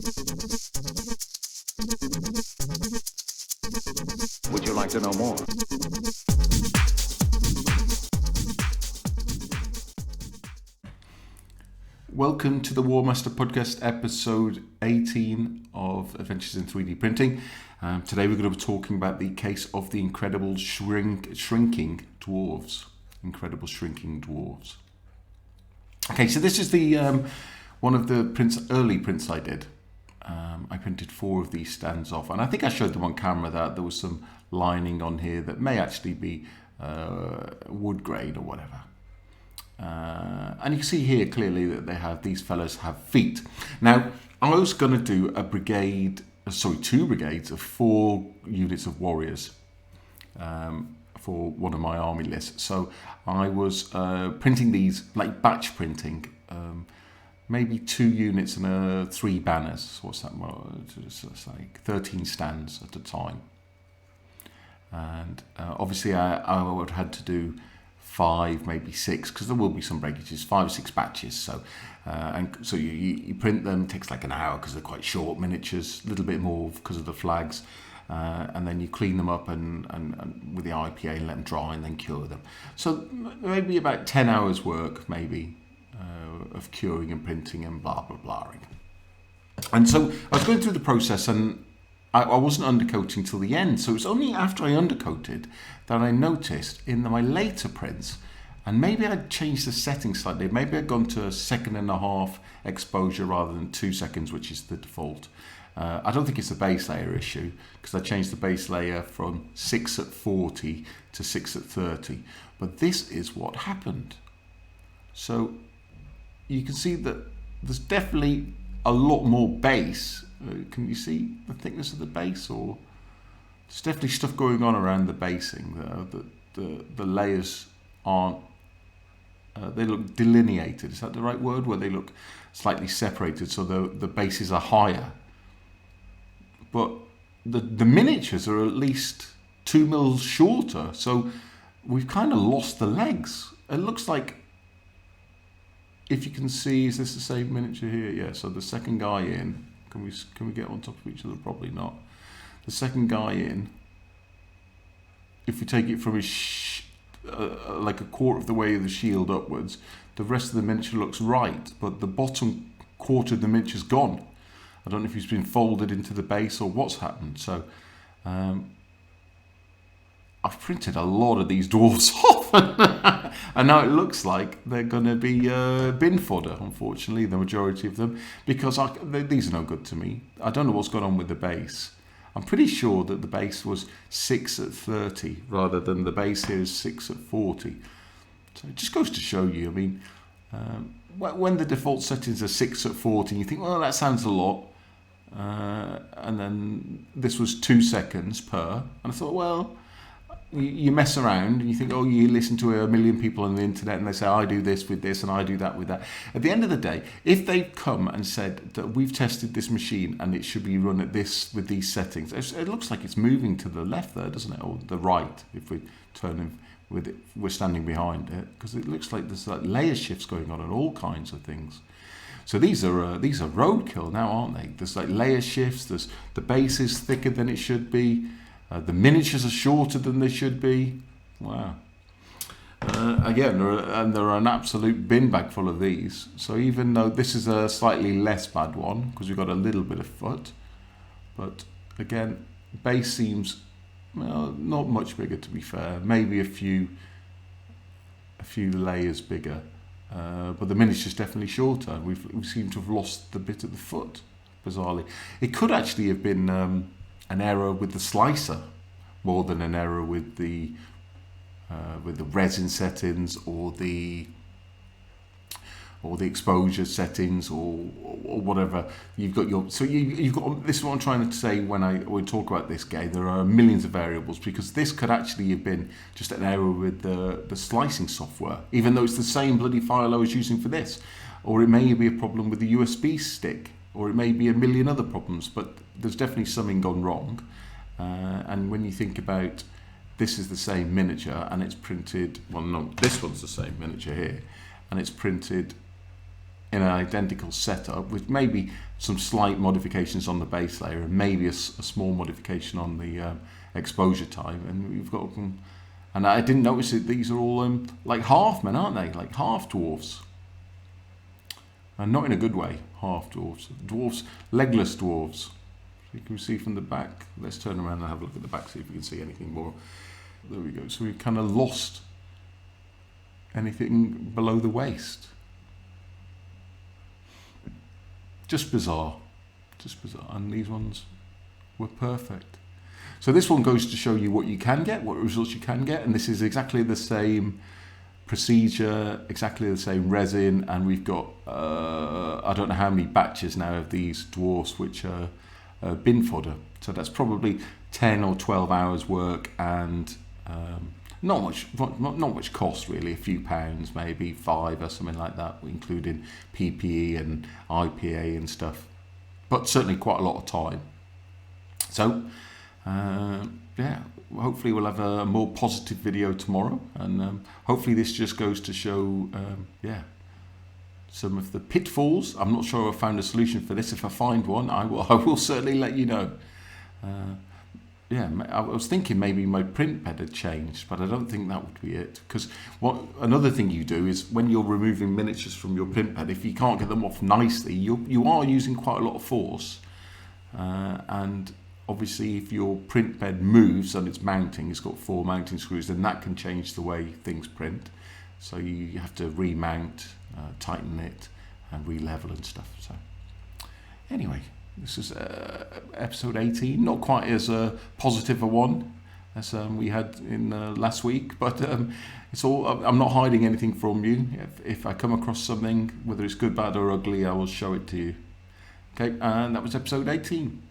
Would you like to know more? Welcome to the War Master Podcast, episode 18 of Adventures in 3D Printing. Today we're going to be talking about the case of the incredible shrinking dwarves. Incredible shrinking dwarves. Okay, so this is the one of the early prints I did. I printed 4 of these stands off, and I think I showed them on camera that there was some lining on here that may actually be wood grain or whatever. And you can see here clearly that these fellows have feet. Now, I was going to do two brigades of 4 units of warriors for one of my army lists. So I was printing these, like batch printing, maybe 2 units and 3 banners. What's that? Well, it's like 13 stands at a time. And obviously I would have had to do 5, maybe 6, because there will be some breakages, 5 or 6 batches. So so you print them. It takes like an hour because they're quite short miniatures, a little bit more because of the flags, and then you clean them up and with the IPA and let them dry and then cure them. So maybe about 10 hours work maybe of curing and printing and blah blah blahing. And so I was going through the process, and I wasn't undercoating till the end, so it was only after I undercoated that I noticed in my later prints, and maybe I'd changed the setting slightly. Maybe I'd gone to 1.5 seconds exposure rather than 2 seconds, which is the default. I don't think it's a base layer issue, because I changed the base layer from 6 at 40 to 6 at 30. But this is what happened. So you can see that there's definitely a lot more base. Can you see the thickness of the base? Or there's definitely stuff going on around the basing. The layers aren't. They look delineated. Is that the right word? Where they look slightly separated, so the bases are higher. But the miniatures are at least 2 mils shorter. So we've kind of lost the legs. It looks like, if you can see, is this the same miniature here? Yeah. So the second guy in. Can we get on top of each other? Probably not. The second guy in, if we take it from his like a quarter of the way of the shield upwards, the rest of the miniature looks right, but the bottom quarter of the miniature's gone. I don't know if he's been folded into the base or what's happened. So I've printed a lot of these dwarves off, and now it looks like they're going to be bin fodder, unfortunately, the majority of them, because these are no good to me. I don't know what's going on with the base. I'm pretty sure that the base was 6 at 30 rather than the base here is 6 at 40. So it just goes to show you, I mean, when the default settings are 6 at 40, you think, well, that sounds a lot. And then this was 2 seconds per. And I thought, well, you mess around and you think, oh, you listen to 1 million people on the internet and they say, I do this with this and I do that with that. At the end of the day, if they've come and said that we've tested this machine and it should be run at this with these settings, it looks like it's moving to the left there, doesn't it? Or the right, if we turn with it, we're standing behind it, because it looks like there's like layer shifts going on and all kinds of things. So these are roadkill now, aren't they? There's like layer shifts. There's the base is thicker than it should be. The miniatures are shorter than they should be. Wow. Again, there are an absolute bin bag full of these. So even though this is a slightly less bad one, because we've got a little bit of foot, but again, base seems not much bigger, to be fair. Maybe a few layers bigger, but the miniature's definitely shorter. We seem to have lost the bit at the foot, bizarrely. It could actually have been an error with the slicer more than an error with the resin settings or the exposure settings or whatever. You've got this is what I'm trying to say when we talk about this game. There are millions of variables, because this could actually have been just an error with the slicing software, even though it's the same bloody file I was using for this. Or it may be a problem with the USB stick, or it may be a million other problems, but there's definitely something gone wrong. And when you think about, this is the same miniature and it's printed, well no, this one's the same miniature here, and it's printed in an identical setup with maybe some slight modifications on the base layer and maybe a small modification on the exposure time, and we've got them. And I didn't notice it, these are all like half-men, aren't they? Like half dwarfs. And not in a good way, half dwarfs. Dwarfs, legless dwarfs. So you can see from the back. Let's turn around and have a look at the back, see if we can see anything more. There we go. So we've kind of lost anything below the waist. Just bizarre. Just bizarre. And these ones were perfect. So this one goes to show you what you can get, what results you can get. And this is exactly the same procedure, exactly the same resin, and we've got I don't know how many batches now of these dwarfs which are bin fodder. So that's probably 10 or 12 hours work, and not much cost really, a few pounds, maybe £5 or something like that, including PPE and IPA and stuff, but certainly quite a lot of time. So yeah, hopefully we'll have a more positive video tomorrow, and hopefully this just goes to show yeah, some of the pitfalls. I'm not sure I found a solution for this. If I find one, I will certainly let you know. Yeah, I was thinking maybe my print bed had changed, but I don't think that would be it. Because another thing you do is when you're removing miniatures from your print bed, if you can't get them off nicely, you are using quite a lot of force, and obviously if your print bed moves and it's mounting, it's got 4 mounting screws, then that can change the way things print. So you have to remount, tighten it, and re-level and stuff. So anyway, this is episode 18, not quite as positive a one as we had in last week, but it's all. I'm not hiding anything from you. If I come across something, whether it's good, bad, or ugly, I will show it to you. Okay, and that was episode 18.